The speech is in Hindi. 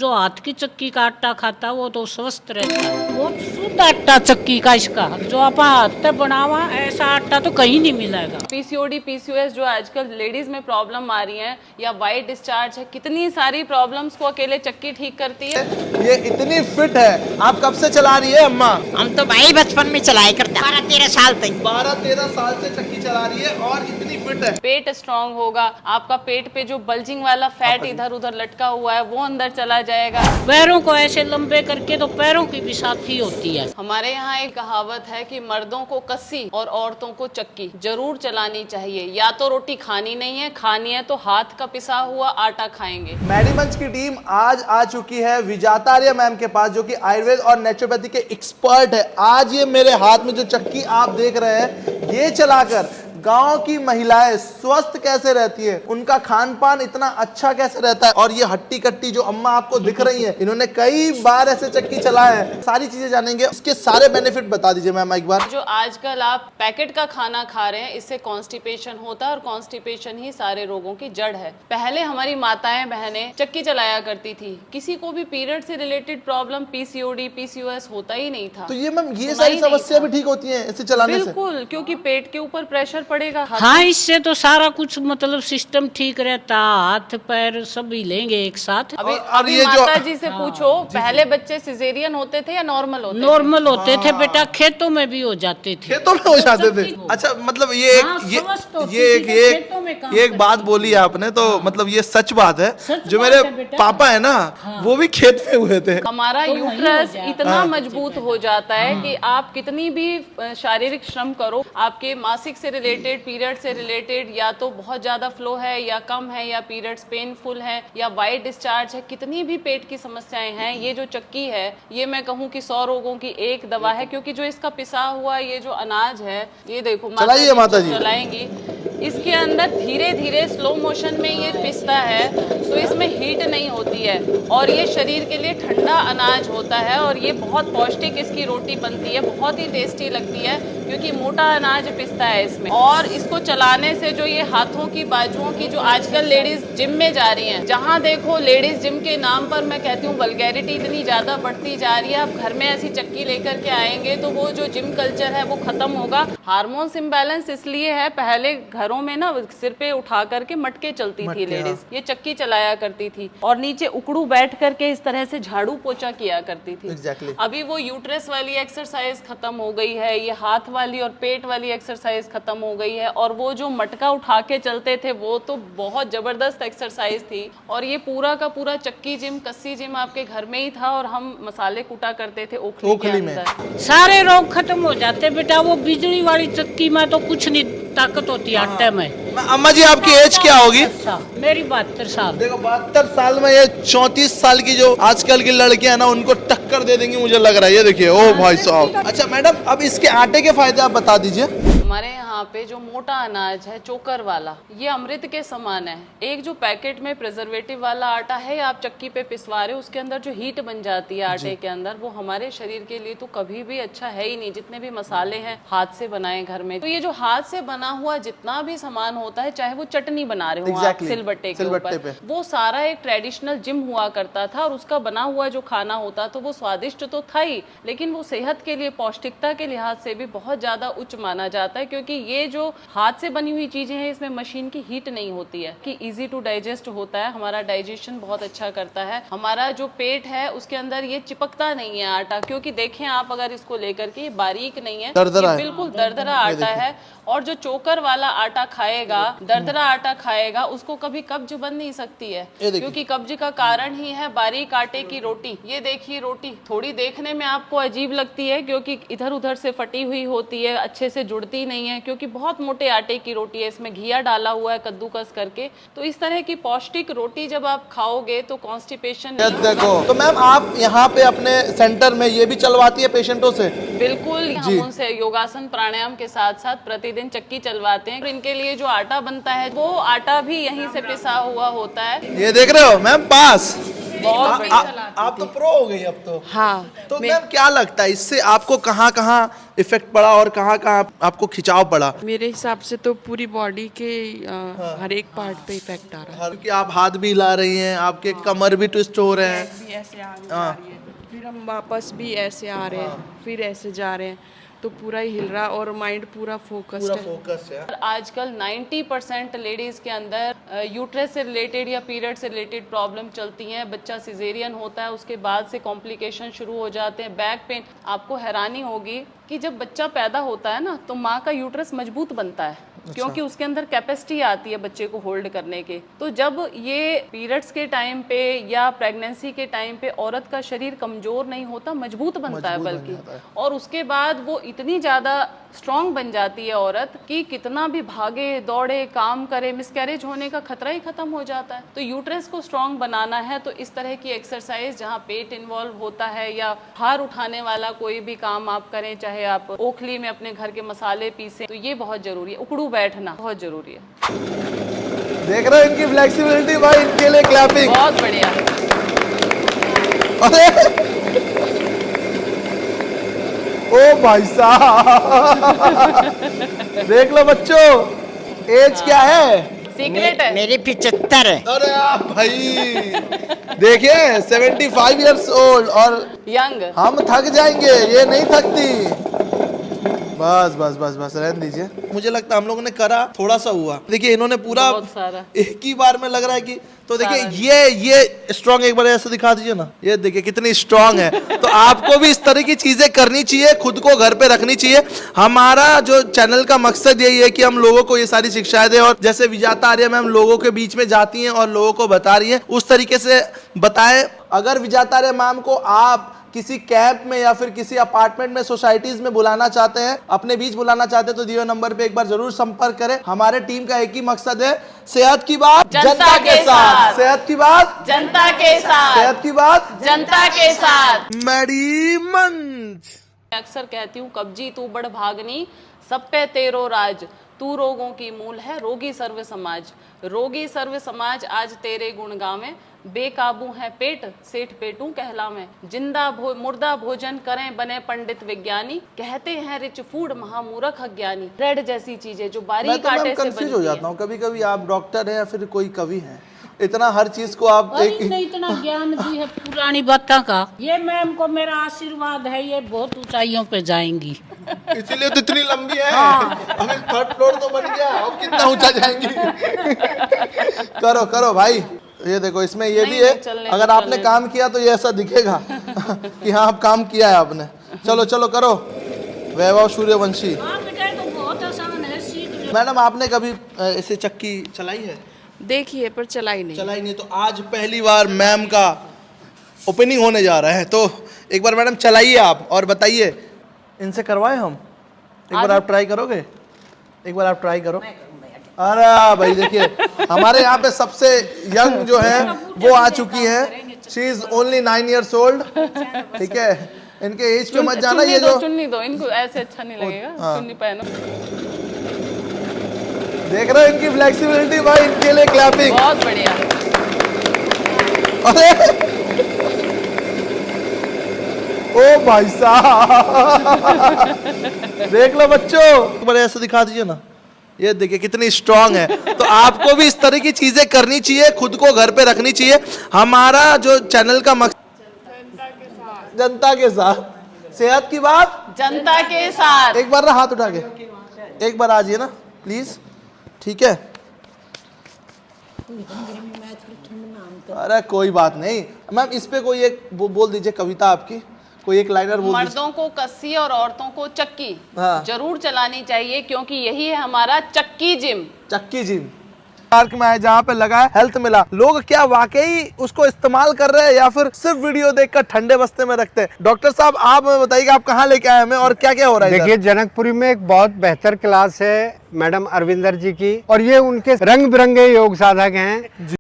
जो हाथ की चक्की का आटा खाता है वो तो स्वस्थ रहता है। बहुत शुद्ध आटा चक्की का इसका, जो आप हाथ से बनावा ऐसा आटा तो कहीं नहीं मिलेगा। पीसीओडी पीसीओएस जो आजकल लेडीज में प्रॉब्लम आ रही है, या वाइट डिस्चार्ज है, कितनी सारी प्रॉब्लम्स को अकेले चक्की ठीक करती है। ये इतनी फिट है। आप कब से चला रही है अम्मा? हम तो भाई बचपन में चलाया करते 12-13 साल तक। 12-13 साल से चक्की चला रही है और इतनी फिट है। पेट स्ट्रांग होगा, आपका पेट पे जो बल्जिंग वाला फैट इधर उधर लटका हुआ है वो अंदर चला जाएगा। पैरों को ऐसे लंबे करके तो पैरों की भी साथी होती है। हमारे यहाँ एक कहावत है कि मर्दों को कस्सी और औरतों को चक्की जरूर चलानी चाहिए। या तो रोटी खानी नहीं है, खानी है तो हाथ का पिसा हुआ आटा खाएंगे। मेडिमंच की टीम आज आ चुकी है विजाता आर्या मैम के पास, जो कि आयुर्वेद और नेचुरोपैथी के एक्सपर्ट है। आज ये मेरे हाथ में जो चक्की आप देख रहे हैं, ये चलाकर गांव की महिलाएं स्वस्थ कैसे रहती है, उनका खान पान इतना अच्छा कैसे रहता है। और ये हट्टी कट्टी जो अम्मा आपको दिख रही है, इन्होंने कई बार ऐसे चक्की चलाए हैं। सारी चीजें जानेंगे, इसके सारे बेनिफिट बता दीजिए मैम एक बार। जो आजकल आप पैकेट का खाना खा रहे हैं, इससे कॉन्स्टिपेशन होता है और कॉन्स्टिपेशन ही सारे रोगों की जड़ है। पहले हमारी माताएं बहनें चक्की चलाया करती थी, किसी को भी पीरियड से रिलेटेड प्रॉब्लम पीसीओडी पीसीओएस होता ही नहीं था। तो ये मैम ये सारी समस्या भी ठीक होती है इसे चलाने से? बिल्कुल, क्योंकि पेट के ऊपर प्रेशर पड़ेगा। हाँ, इससे तो सारा कुछ मतलब सिस्टम ठीक रहता, हाथ पैर सब ही लेंगे एक साथ। अभी ये जो माता जी से पूछो, पहले बच्चे सिजेरियन होते थे या नॉर्मल होते थे? नॉर्मल होते थे बेटा, खेतों में भी हो जाते थे। खेतों में हो जाते थे। अच्छा, मतलब ये हाँ, स्वस्थ होती ये थी, ये खेतों में काम ये एक बात बोली है आपने, तो मतलब ये सच बात है। सच जो बात मेरे है बेटा। पापा है ना, वो भी खेत में हुए थे। हमारा तो वही हो यूट्रस जाता है। इतना मजबूत हो जाता है कि आप कितनी भी शारीरिक श्रम करो, आपके मासिक से रिलेटेड, पीरियड से रिलेटेड, या तो बहुत ज्यादा फ्लो है या कम है, या पीरियड्स पेनफुल है या वाइट डिस्चार्ज है, कितनी भी पेट की समस्याएं हैं, ये जो चक्की है ये मैं कहूँ कि 100 रोगों की एक दवा है। क्योंकि जो इसका पिसा हुआ ये जो अनाज है, ये देखो चलाइए माता जी। चलाएंगी, इसके अंदर धीरे धीरे स्लो मोशन में ये पिसता है, तो इसमें हीट नहीं होती है और ये शरीर के लिए ठंडा अनाज होता है। और ये बहुत पौष्टिक इसकी रोटी बनती है, बहुत ही टेस्टी लगती है, क्योंकि मोटा अनाज पिसता है इसमें। और इसको चलाने से जो ये हाथों की बाजुओं की, जो आजकल लेडीज जिम में जा रही हैं, जहाँ देखो लेडीज जिम के नाम पर, मैं कहती हूँ वल्गैरिटी इतनी ज्यादा बढ़ती जा रही है। आप घर में ऐसी चक्की लेकर के आएंगे तो वो जो जिम कल्चर है वो खत्म होगा। हार्मोन्स इम्बैलेंस इसलिए है, पहले घरों में ना सिर पे उठा करके मटके चलती थी लेडीज, ये चक्की चलाया करती थी और नीचे उकड़ू बैठ करके इस तरह से झाड़ू पोछा किया करती थी। Exactly. अभी वो यूट्रस वाली एक्सरसाइज खत्म हो गई है, ये हाथ वाली और पेट वाली एक्सरसाइज खत्म हो गई है। और वो जो मटका उठा के चलते थे वो तो बहुत जबरदस्त एक्सरसाइज थी। और ये पूरा का पूरा चक्की जिम, कस्सी जिम आपके घर में ही था और हम मसाले कूटा करते थे ओखली के अंदर। सारे रोग खत्म हो जाते बेटा। वो बिजली वाली चक्की में तो कुछ नहीं ताकत होती आटे में। अम्मा जी आपकी एज क्या होगी? अच्छा, मेरी 72 साल। देखो 72 साल में ये 34 साल की जो आजकल की लड़कियां हैं ना, उनको टक्कर दे देंगी मुझे लग रहा है। ये देखिए, ओ भाई साहब। अच्छा मैडम, अब इसके आटे के फायदे आप बता दीजिए। हमारे यहाँ पे जो मोटा अनाज है चोकर वाला, ये अमृत के समान है। एक जो पैकेट में प्रिजर्वेटिव वाला आटा है, आप चक्की पे पिसवा रहे हो, उसके अंदर जो हीट बन जाती है आटे के अंदर, वो हमारे शरीर के लिए तो कभी भी अच्छा है ही नहीं। जितने भी मसाले हैं हाथ से बनाए घर में, तो ये जो हाथ से बना हुआ जितना भी सामान होता है, चाहे वो चटनी बना रहे हो आप सिलबट्टे के ऊपर, वो सारा एक ट्रेडिशनल जिम हुआ करता था। और उसका बना हुआ जो खाना होता तो वो स्वादिष्ट तो था ही, लेकिन वो सेहत के लिए, पौष्टिकता के लिहाज से भी बहुत ज्यादा उच्च माना जाता है। क्योंकि ये जो हाथ से बनी हुई चीजें हैं, इसमें मशीन की हीट नहीं होती है, कि इजी टू डाइजेस्ट होता है, हमारा डाइजेशन बहुत अच्छा करता है। हमारा जो पेट है उसके अंदर ये चिपकता नहीं है आटा, क्योंकि देखें आप अगर इसको लेकर के, ये बारीक नहीं है, दरदरा ये बिल्कुल दरदरा आटा है। और जो चोकर वाला आटा खाएगा, दरदरा आटा खाएगा, उसको कभी कब्ज बन नहीं सकती है, क्योंकि कब्ज का कारण ही है बारीक आटे की रोटी। ये देखिए रोटी थोड़ी देखने में आपको अजीब लगती है, क्योंकि इधर उधर से फटी हुई होती है, अच्छे से जुड़ती नहीं है, क्योंकि बहुत मोटे आटे की रोटी है, इसमें घिया डाला हुआ है कद्दूकस करके। तो इस तरह की पौष्टिक रोटी जब आप खाओगे तो कॉन्स्टिपेशन नहीं होगा। देखो, तो मैम आप यहाँ पे अपने सेंटर में ये भी चलवाती है पेशेंटों से? बिल्कुल, हम उनसे योगासन प्राणायाम के साथ साथ प्रतिदिन चक्की चलवाते हैं। इनके लिए जो आटा बनता है वो आटा भी यहीं से पिसा हुआ होता है। ये देख रहे हो मैम, पास बहुत आप तो प्रो हो गई अब तो। हाँ तो मैम क्या लगता है इससे आपको कहाँ कहाँ इफेक्ट पड़ा और कहाँ कहाँ आपको खिंचाव पड़ा? मेरे हिसाब से तो पूरी बॉडी के हर एक पार्ट पे इफेक्ट आ रहा है। क्योंकि आप हाथ भी हिला रही हैं, आपके कमर भी ट्विस्ट हो रहे हैं। भी ऐसे आगे जा रही है, फिर हम वापस भी ऐसे आ रहे हैं, फिर ऐसे जा रहे हैं, तो पूरा ही हिल रहा और माइंड पूरा फोकस्ड है। फोकस है। आजकल 90% लेडीज के अंदर यूट्रस से रिलेटेड या पीरियड से रिलेटेड प्रॉब्लम चलती हैं। बच्चा सिजेरियन होता है, उसके बाद से कॉम्प्लिकेशन शुरू हो जाते हैं, बैक पेन। आपको हैरानी होगी कि जब बच्चा पैदा होता है ना, तो माँ का यूट्रस मजबूत बनता है, क्योंकि उसके अंदर कैपेसिटी आती है बच्चे को होल्ड करने के। तो जब ये पीरियड्स के टाइम पे या प्रेगनेंसी के टाइम पे औरत का शरीर कमजोर नहीं होता, मजबूत बनता है बल्कि, और उसके बाद वो इतनी ज्यादा स्ट्रांग बन जाती है औरत कि कितना भी भागे दौड़े काम करे, मिसकैरेज होने का खतरा ही खत्म हो जाता है। तो यूट्रस को स्ट्रांग बनाना है तो इस तरह की एक्सरसाइज जहाँ पेट इन्वॉल्व होता है या भार उठाने वाला कोई भी काम आप करें, चाहे आप ओखली में अपने घर के मसाले पीसें, तो ये बहुत जरूरी है। उकड़ू बैठना बहुत जरूरी है। देख रहे हो इनकी फ्लेक्सिबिलिटी भाई, इनके लिए क्लैपिंग। बहुत बढ़िया। ओ भाई साहब देख लो बच्चों, एज क्या है? सीक्रेट है। मेरी 75 है। अरे भाई देखिए 75 इयर्स ओल्ड और यंग। हम थक जाएंगे, ये नहीं थकती। बस बस बस बस रहने दीजिए। मुझे लगता है हम लोगों ने करा थोड़ा सा हुआ। देखिए इन्होंने पूरा बहुत सारा। एक ही बार में लग रहा है कि, तो देखिए ये स्ट्रांग, एक बार ऐसे दिखा दीजिए ना, ये देखिए कितनी स्ट्रांग है। तो आपको भी इस तरह की चीजें करनी चाहिए, खुद को घर पे रखनी चाहिए। हमारा जो चैनल का मकसद यही है कि हम लोगों को ये सारी शिक्षाएं दें, और जैसे विजाता आर्य मैम लोगों के बीच में जाती हैं और लोगों को बता रही हैं, उस तरीके से बताएं। अगर विजाता आर्य मैम को आप किसी कैंप में या फिर किसी अपार्टमेंट में, सोसाइटीज में बुलाना चाहते हैं, अपने बीच बुलाना चाहते हैं, तो दिए हुए नंबर पे एक बार जरूर संपर्क करें। हमारे टीम का एक ही मकसद है, सेहत की बात जनता के साथ। सेहत की बात जनता के साथ। सेहत की बात जनता के साथ। मेरी मंच। मैं अक्सर कहती हूँ, कब्जी तू बड़ भागनी, सब पे तेरो राज, तू रोगों की मूल है, रोगी सर्व समाज। रोगी सर्व समाज आज तेरे गुण गावें, बेकाबू है पेट सेठ पेटू कहलावें। जिंदा मुर्दा भोजन करें बने पंडित विज्ञानी, कहते हैं रिच फूड महामूर्ख अज्ञानी। ब्रेड जैसी चीजें जो बारीक आटे से कंफ्यूज हो जाता हूँ कभी कभी, आप डॉक्टर हैं या फिर कोई कवि हैं, इतना हर चीज को आप नहीं इतना ज्ञान भी है पुरानी बातों का। ये मैम को मेरा आशीर्वाद है, ये बहुत ऊंचाइयों पे जाएंगी, इसीलिए तो इतनी लंबी है। हमें थर्ड फ्लोर तो बन गया, अब कितना ऊंचा जाएंगी। करो करो भाई, ये देखो इसमें ये भी है, अगर आपने काम किया तो ये ऐसा दिखेगा कि हाँ आप काम किया है आपने। चलो चलो करो। वैभव सूर्यवंशी तो बहुत आसान है, सीख लो। मैडम आपने कभी ऐसे चक्की चलाई है? देखिए पर चलाई नहीं। चलाई नहीं, तो आज पहली बार मैम का ओपनिंग होने जा रहा है, तो एक बार मैडम चलाइए आप और बताइए। इनसे करवाए हम, एक बार आप ट्राई करोगे? एक बार आप ट्राई करो। अरे भाई देखिए हमारे यहाँ पे सबसे यंग जो है वो आ चुकी है, she is only 9 years old। ठीक है, इनके एज पे मत जाना। ये जो चुन्नी दो इनको, ऐसे अच्छा नहीं लगेगा। चुन्नी पहनो। देख रहे हो इनकी फ्लेक्सिबिलिटी भाई, इनके लिए क्लैपिंग। बहुत बढ़िया। ओ भाई साहब देख लो बच्चों, बड़े ऐसे दिखा दीजिए ना, ये देखिए कितनी स्ट्रांग है। तो आपको भी इस तरह की चीजें करनी चाहिए, खुद को घर पे रखनी चाहिए। हमारा जो चैनल का मकसद जनता के साथ, सेहत की बात जनता के साथ। एक बार ना हाथ उठा के एक बार आ जाइए ना प्लीज, ठीक है? अरे कोई बात नहीं मैम, इस पे कोई एक बोल दीजिए कविता आपकी, कोई एक लाइनर बोल दीजिए। मर्दों को कस्सी और औरतों को चक्की हाँ। जरूर चलानी चाहिए, क्योंकि यही है हमारा चक्की जिम। चक्की जिम पार्क में है जहाँ पे लगा है हेल्थ मिला। लोग क्या वाकई उसको इस्तेमाल कर रहे हैं या फिर सिर्फ वीडियो देखकर ठंडे बस्ते में रखते हैं? डॉक्टर साहब आप हमें बताइए आप कहाँ लेके आए हमें और क्या क्या हो रहा है? देखिए जनकपुरी में एक बहुत बेहतर क्लास है मैडम अरविंदर जी की, और ये उनके रंग बिरंगे योग साधक हैं।